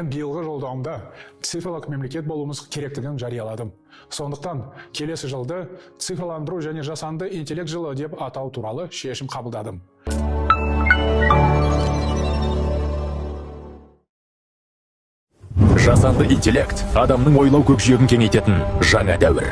мен биылғы жолдауымда цифрлық мемлекет болуымыз керектігін жарияладым. Сондықтан келесі жылды цифрландыру және жасанды интеллект жылы деп атау туралы шешім қабылдадым. Жасанды интеллект адамның ойлау көкжиегін кеңейтетін жаңа дәуір.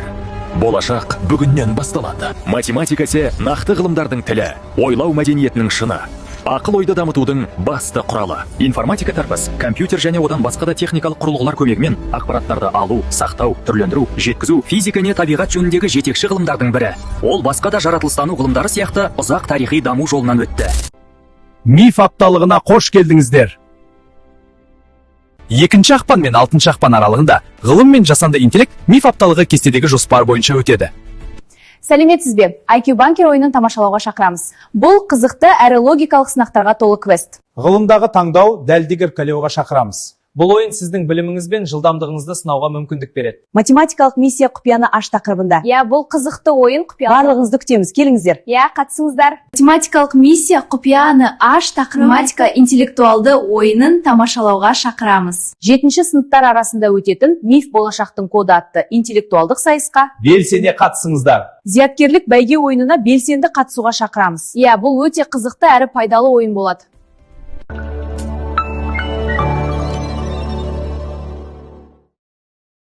Болашақ бүгіннен басталады. Математикасы нақты ғылымдардың тілі, ойлау мәдениетінің шыны. Ақыл ойды дамытудың басты құралы. Информатика тарпыс, компьютер және одан басқа да техникалық құрылғылар көмегімен ақпараттарды алу, сақтау, түрлендіру, жеткізу физика не табиғат жөніндегі жетекші ғылымдардың бірі. Ол басқа да жаратылыстану ғылымдары сияқты ұзақ тарихи даму жолынан өтті. Миф апталығына қош келдіңіздер. 2 ақпан мен 6 ақпан аралығында ғылым мен жасанды интеллект миф апталығы кестедегі жоспар бойынша өтеді. Сәлеметсіз бе? IQ Банкер ойынын тамашалауға шақырамыз. Бұл қызықты әрі логикалық сынақтарға толы квест. Ғылымдағы таңдау дәлдігір калеуға шақырамыз. Бұл ойын сіздің біліміңіз бен жылдамдығыңызды сынауға мүмкіндік береді. Математикалық миссия құпияны аш тақырыбында. Бұл қызықты ойын құпияны. Барлығыңызды күтеміз, келіңіздер. Қатысыңыздар. Математикалық миссия құпияны аш тақырыбында математика интеллектуалды ойынын тамашалауға шақырамыз. 7-ші сыныптар арасында өтетін миф болашақтың коды атты интеллектуалдық сайысқа Белсене қатысыңыздар. Зияткерлік бәйге ойынына белсенді қатысуға шақырамыз. Бұл өте қызықты әрі пайдалы ойын болады.